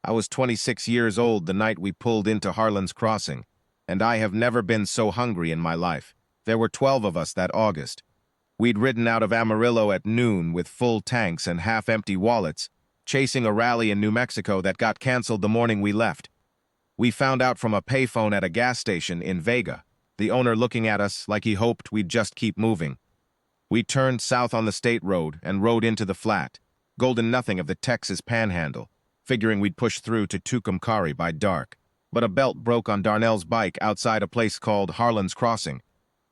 I was 26 years old the night we pulled into Harlan's Crossing, and I have never been so hungry in my life. There were 12 of us that August. We'd ridden out of Amarillo at noon with full tanks and half-empty wallets, chasing a rally in New Mexico that got canceled the morning we left. We found out from a payphone at a gas station in Vega, the owner looking at us like he hoped we'd just keep moving. We turned south on the state road and rode into the flat, golden nothing of the Texas Panhandle, figuring we'd push through to Tucumcari by dark. But a belt broke on Darnell's bike outside a place called Harlan's Crossing.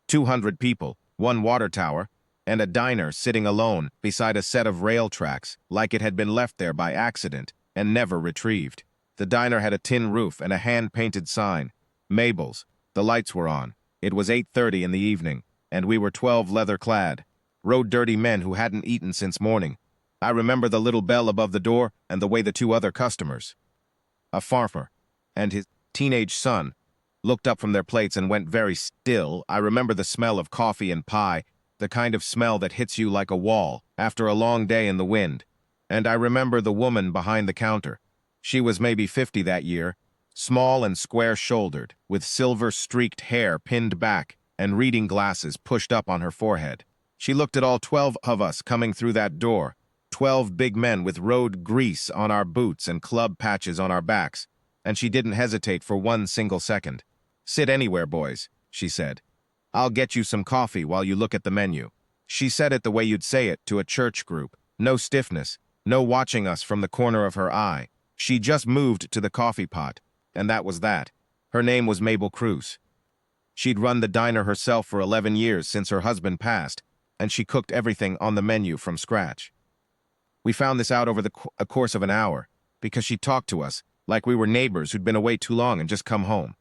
200 people, one water tower, and a diner sitting alone beside a set of rail tracks like it had been left there by accident and never retrieved. The diner had a tin roof and a hand-painted sign, Mabel's. The lights were on. It was 8:30 in the evening, and we were 12 leather-clad, road-dirty men who hadn't eaten since morning. I remember the little bell above the door and the way the two other customers, a farmer and his teenage son, looked up from their plates and went very still. I remember the smell of coffee and pie, the kind of smell that hits you like a wall after a long day in the wind. And I remember the woman behind the counter. She was maybe 50 that year, small and square-shouldered, with silver-streaked hair pinned back and reading glasses pushed up on her forehead. She looked at all 12 of us coming through that door, 12 big men with road grease on our boots and club patches on our backs, and she didn't hesitate for one single second. "Sit anywhere, boys," she said. "I'll get you some coffee while you look at the menu." She said it the way you'd say it to a church group. No stiffness, no watching us from the corner of her eye. She just moved to the coffee pot, and that was that. Her name was Mabel Cruz. She'd run the diner herself for 11 years since her husband passed, and she cooked everything on the menu from scratch. We found this out over a course of an hour, because she talked to us like we were neighbors who'd been away too long and just come home.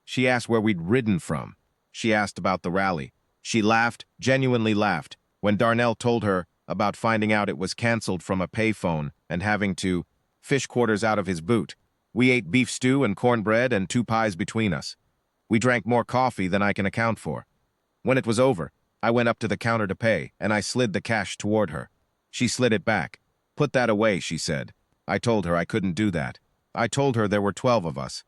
She asked where we'd ridden from. She asked about the rally. She laughed, genuinely laughed, when Darnell told her about finding out it was canceled from a payphone and having to fish quarters out of his boot. We ate beef stew and cornbread and 2 pies between us. We drank more coffee than I can account for. When it was over, I went up to the counter to pay, and I slid the cash toward her. She slid it back. "Put that away," she said. I told her I couldn't do that. I told her there were 12 of us.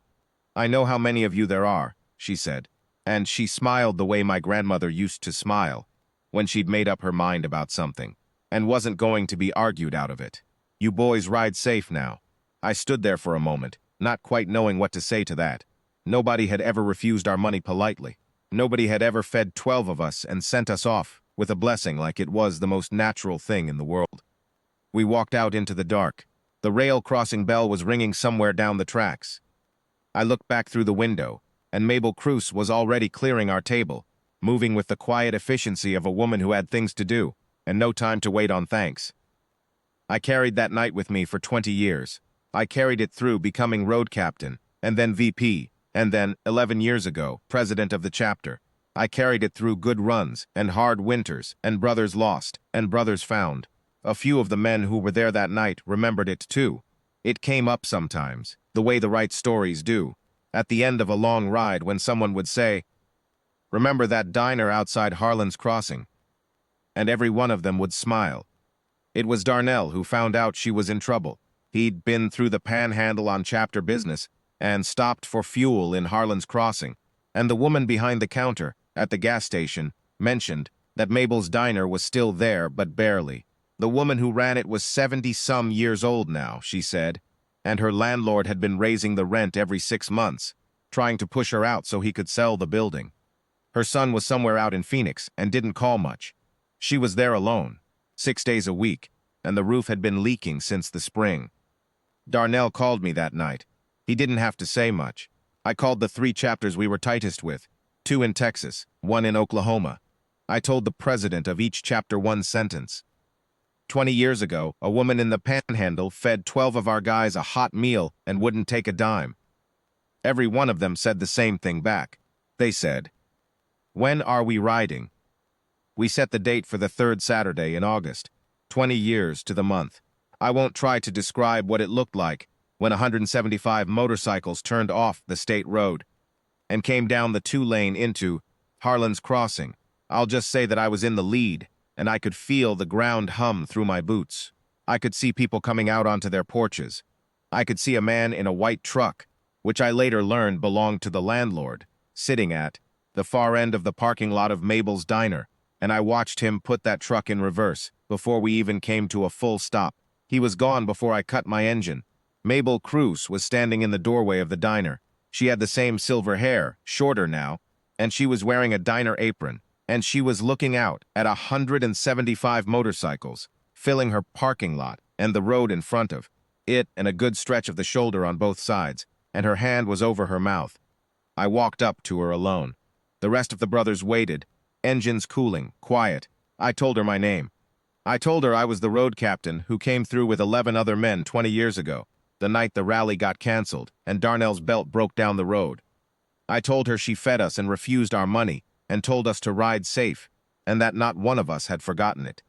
"I know how many of you there are," she said, and she smiled the way my grandmother used to smile when she'd made up her mind about something and wasn't going to be argued out of it. "You boys ride safe now." I stood there for a moment, not quite knowing what to say to that. Nobody had ever refused our money politely. Nobody had ever fed 12 of us and sent us off with a blessing like it was the most natural thing in the world. We walked out into the dark. The rail crossing bell was ringing somewhere down the tracks. I looked back through the window, and Mabel Cruz was already clearing our table, moving with the quiet efficiency of a woman who had things to do and no time to wait on thanks. I carried that night with me for 20 years. I carried it through becoming road captain, and then VP, and then, 11 years ago, president of the chapter. I carried it through good runs and hard winters and brothers lost and brothers found. A few of the men who were there that night remembered it too. It came up sometimes, the way the right stories do, at the end of a long ride when someone would say, "Remember that diner outside Harlan's Crossing?" And every one of them would smile. It was Darnell who found out she was in trouble. He'd been through the Panhandle on chapter business and stopped for fuel in Harlan's Crossing, and the woman behind the counter at the gas station mentioned that Mabel's diner was still there, but barely. The woman who ran it was 70-some years old now, she said, and her landlord had been raising the rent every 6 months, trying to push her out so he could sell the building. Her son was somewhere out in Phoenix and didn't call much. She was there alone, 6 days a week, and the roof had been leaking since the spring. Darnell called me that night. He didn't have to say much. I called the 3 chapters we were tightest with, 2 in Texas, 1 in Oklahoma. I told the president of each chapter one sentence. 20 years ago, a woman in the Panhandle fed 12 of our guys a hot meal and wouldn't take a dime. Every one of them said the same thing back. They said, "When are we riding?" We set the date for the 3rd Saturday in August, 20 years to the month. I won't try to describe what it looked like when 175 motorcycles turned off the state road and came down the 2-lane into Harlan's Crossing. I'll just say that I was in the lead, and I could feel the ground hum through my boots. I could see people coming out onto their porches. I could see a man in a white truck, which I later learned belonged to the landlord, sitting at the far end of the parking lot of Mabel's diner, and I watched him put that truck in reverse before we even came to a full stop. He was gone before I cut my engine. Mabel Cruz was standing in the doorway of the diner. She had the same silver hair, shorter now, and she was wearing a diner apron, and she was looking out at 175 motorcycles, filling her parking lot and the road in front of it, and a good stretch of the shoulder on both sides, and her hand was over her mouth. I walked up to her alone. The rest of the brothers waited, engines cooling, quiet. I told her my name. I told her I was the road captain who came through with 11 other men 20 years ago, the night the rally got canceled and Darnell's belt broke down the road. I told her she fed us and refused our money and told us to ride safe, and that not one of us had forgotten it.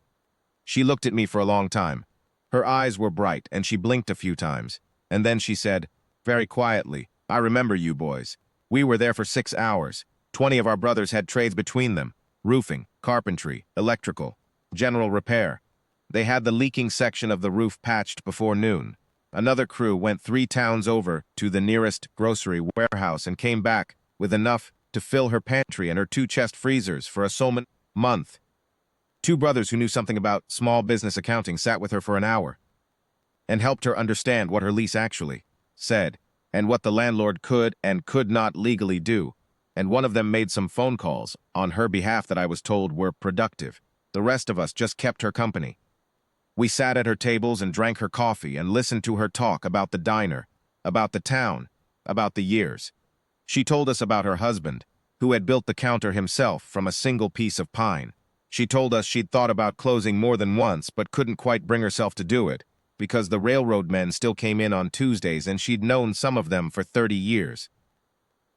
She looked at me for a long time. Her eyes were bright, and she blinked a few times, and then she said, very quietly, "I remember you boys. We were there for 6 hours. 20 of our brothers had trades between them: roofing, carpentry, electrical, general repair. They had the leaking section of the roof patched before noon. Another crew went 3 towns over to the nearest grocery warehouse and came back with enough to fill her pantry and her 2 chest freezers for a sole month. 2 brothers who knew something about small business accounting sat with her for an hour and helped her understand what her lease actually said and what the landlord could and could not legally do, and one of them made some phone calls on her behalf that I was told were productive. The rest of us just kept her company. We sat at her tables and drank her coffee and listened to her talk about the diner, about the town, about the years. She told us about her husband, who had built the counter himself from a single piece of pine. She told us she'd thought about closing more than once but couldn't quite bring herself to do it, because the railroad men still came in on Tuesdays and she'd known some of them for 30 years.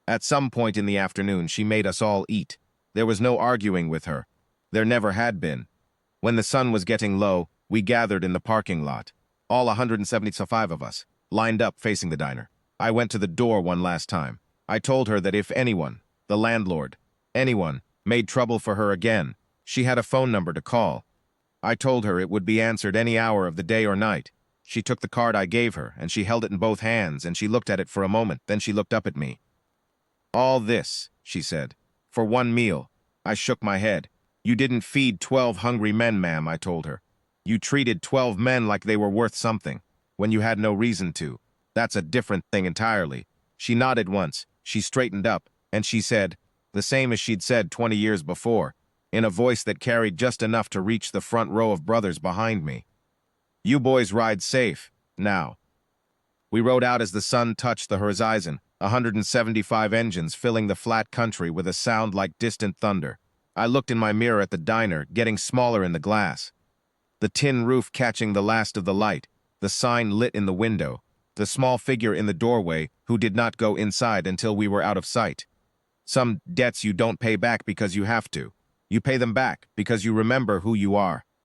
At some point in the afternoon, she made us all eat. There was no arguing with her. There never had been. When the sun was getting low, we gathered in the parking lot, all 175 of us, lined up facing the diner. I went to the door one last time. I told her that if anyone, the landlord, anyone, made trouble for her again, she had a phone number to call. I told her it would be answered any hour of the day or night. She took the card I gave her, and she held it in both hands, and she looked at it for a moment. Then she looked up at me. "All this," she said, "for one meal." I shook my head. "You didn't feed 12 hungry men, ma'am," I told her. "You treated 12 men like they were worth something, when you had no reason to. That's a different thing entirely." She nodded once, she straightened up, and she said, the same as she'd said 20 years before, in a voice that carried just enough to reach the front row of brothers behind me, "You boys ride safe, now." We rode out as the sun touched the horizon, 175 engines filling the flat country with a sound like distant thunder. I looked in my mirror at the diner, getting smaller in the glass. The tin roof catching the last of the light, the sign lit in the window, the small figure in the doorway who did not go inside until we were out of sight. Some debts you don't pay back because you have to. You pay them back because you remember who you are.